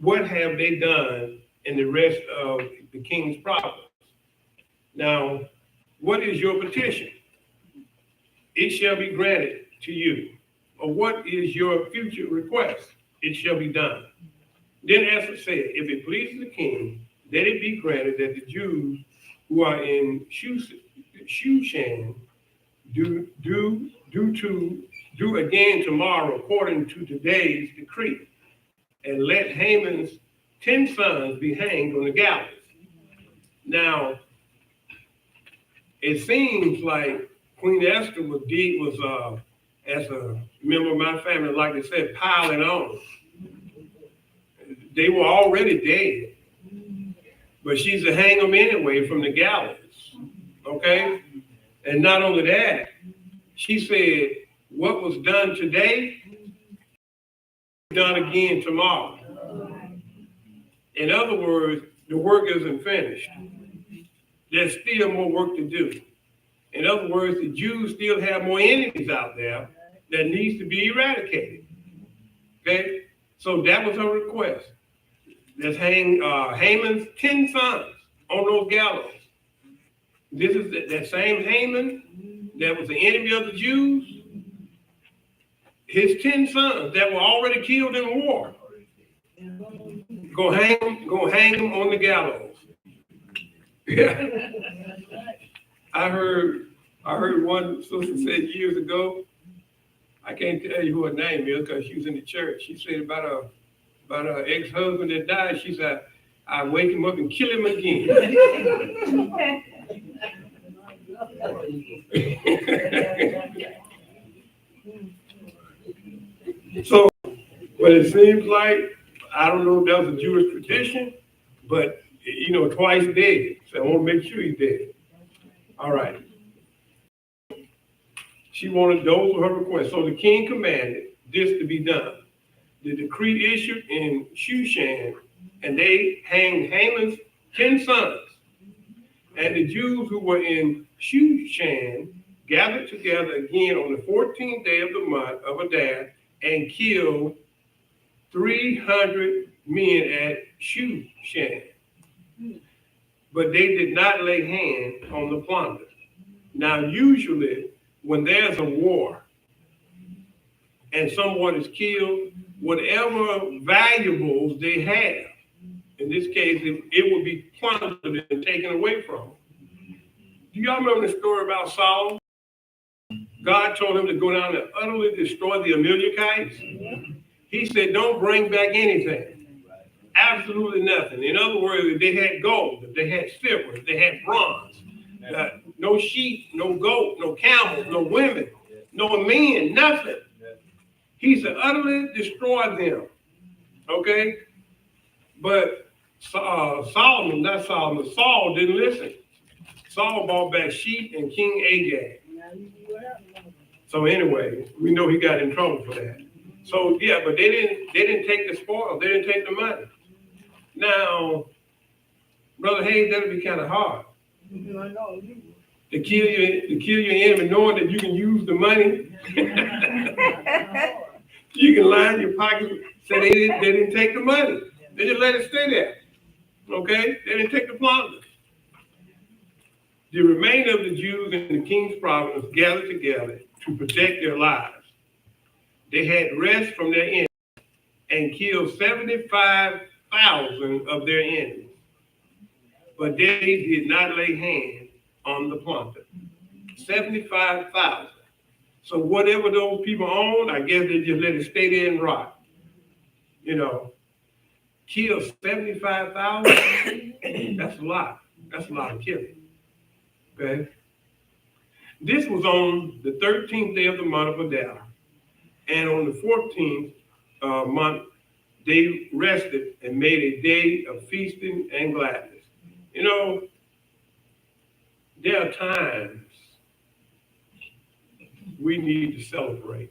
what have they done in the rest of the king's province? Now, what is your petition? It shall be granted to you. Or what is your future request? It shall be done. Then Esther said, if it pleases the king, let it be granted that the Jews who are in Shushan do again tomorrow according to today's decree, and let Haman's 10 sons be hanged on the gallows. Now, it seems like Queen Esther was as a member of my family, like I said, piling on. They were already dead, but she's to hang them anyway from the gallows. Okay? And not only that, she said, what was done today, done again tomorrow. In other words, the work isn't finished. There's still more work to do. In other words, the Jews still have more enemies out there that needs to be eradicated. Okay? So that was her request. Let's hang Haman's 10 sons on those gallows. This is that same Haman that was the enemy of the Jews. His 10 sons that were already killed in war. Go hang them on the gallows. Yeah. I heard one sister said years ago, I can't tell you who her name is because she was in the church. She said about her ex-husband that died, she said, I wake him up and kill him again. So, but it seems like, I don't know if that was a Jewish tradition, but, twice dead. So I want to make sure he's dead. All right. She wanted, those were her requests. So the king commanded this to be done. The decree issued in Shushan, and they hanged Haman's 10 sons. And the Jews who were in Shushan gathered together again on the 14th day of the month of Adar and killed 300 men at Shushan. But they did not lay hand on the plunder. Now, usually, when there's a war and someone is killed, whatever valuables they have, in this case, it would be plundered and taken away from them. Do y'all remember the story about Saul? God told him to go down and utterly destroy the Amalekites. He said, don't bring back anything. Absolutely nothing. In other words, if they had gold, if they had silver, if they had bronze, no sheep, no goat, no camels, no women, no men, nothing. He said, utterly destroy them. Okay? But Saul didn't listen. Saul bought back sheep and King Agag. So anyway, we know he got in trouble for that. So yeah, but they didn't take the spoil, they didn't take the money. Now, Brother Hayes, that'd be kind of hard. To kill your enemy, knowing that you can use the money. You can line your pocket. Say they didn't take the money. They just let it stay there. Okay? They didn't take the plunder. The remainder of the Jews in the king's province gathered together to protect their lives. They had rest from their enemies and killed 75,000 of their enemies. But they did not lay hand on the plunder. 75,000. So whatever those people own, I guess they just let it stay there and rot. Kill 75,000, that's a lot. That's a lot of killing. Okay? This was on the 13th day of the month of Adar. And on the 14th month, they rested and made a day of feasting and gladness. There are times we need to celebrate.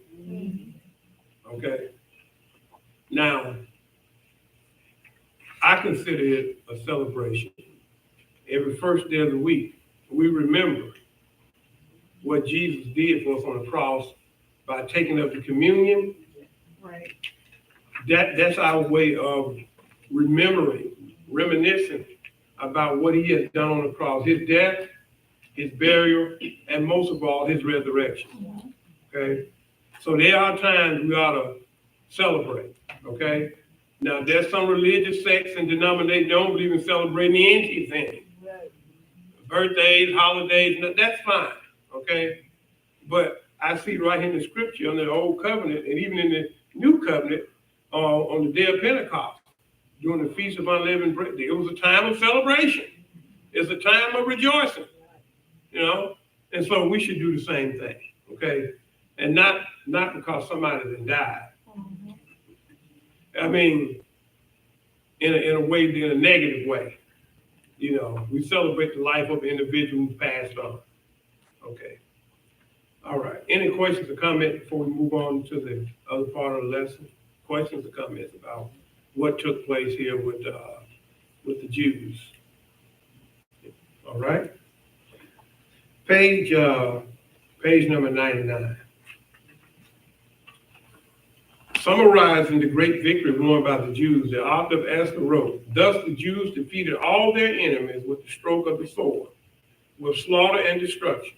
Okay? Now, I consider it a celebration. Every first day of the week, we remember what Jesus did for us on the cross by taking up the communion. Right. That's our way of remembering, reminiscing about what he has done on the cross, his death, his burial, and most of all, his resurrection. Okay? So there are times we ought to celebrate. Okay? Now, there's some religious sects and denominations don't believe in celebrating anything. Birthdays, holidays, that's fine. Okay? But I see right in the scripture, on the Old Covenant, and even in the New Covenant, on the day of Pentecost, during the Feast of Unleavened Bread, it was a time of celebration. It's a time of rejoicing, you know? And so we should do the same thing, okay? And not because somebody then died. I mean, in a way, in a negative way. You know, we celebrate the life of an individual who passed on. Okay. All right. Any questions or comments before we move on to the other part of the lesson? Questions or comments about what took place here with the Jews? All right. Page number 99. Summarizing the great victory won by the Jews, the author of Esther wrote, "Thus the Jews defeated all their enemies with the stroke of the sword, with slaughter and destruction,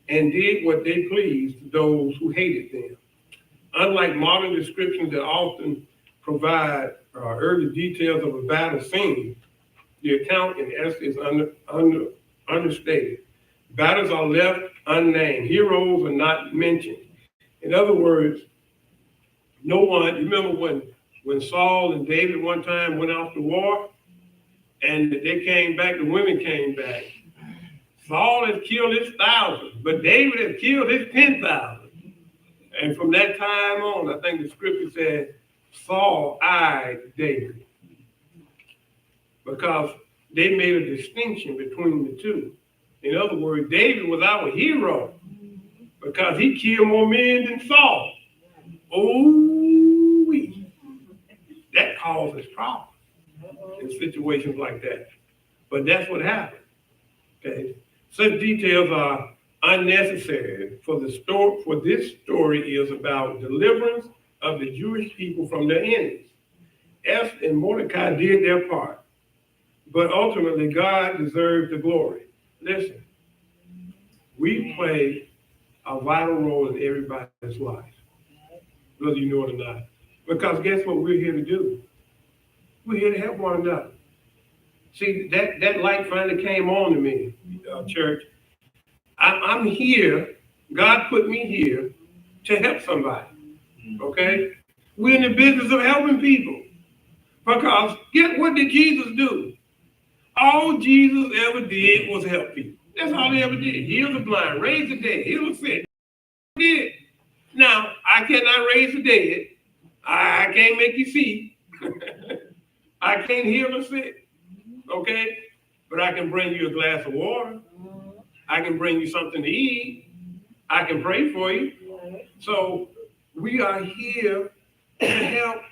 and did what they pleased to those who hated them." Unlike modern descriptions that often provide early details of a battle scene, the account in Esther is understated. Battles are left unnamed. Heroes are not mentioned. In other words, no one, you remember when Saul and David one time went off to war and they came back, the women came back. Saul has killed his 1,000, but David has killed his 10,000. And from that time on, I think the scripture said, Saul eyed David. Because they made a distinction between the two. In other words, David was our hero because he killed more men than Saul. Oh, that causes problems in situations like that. But that's what happened. Okay, such details are unnecessary for the story. For this story is about deliverance of the Jewish people from their enemies. Esther and Mordecai did their part, but ultimately God deserved the glory. Listen, we play a vital role in everybody's life, whether you know it or not. Because guess what we're here to do? We're here to help one another. See, that light finally came on to me, church. I'm here. God put me here to help somebody. Okay? We're in the business of helping people. Because what did Jesus do? All Jesus ever did was help people. That's all he ever did. Heal the blind, raise the dead, heal the sick. He did. Now, I cannot raise the dead. I can't make you see. I can't heal the sick. Okay? But I can bring you a glass of water. I can bring you something to eat. I can pray for you. So we are here to help.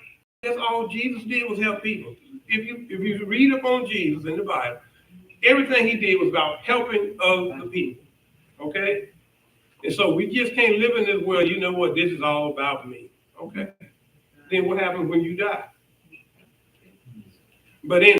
That's all Jesus did was help people. If you read up on Jesus in the Bible, everything he did was about helping other people. Okay? And so we just can't live in this world, you know what, this is all about me. Okay? Then what happens when you die? But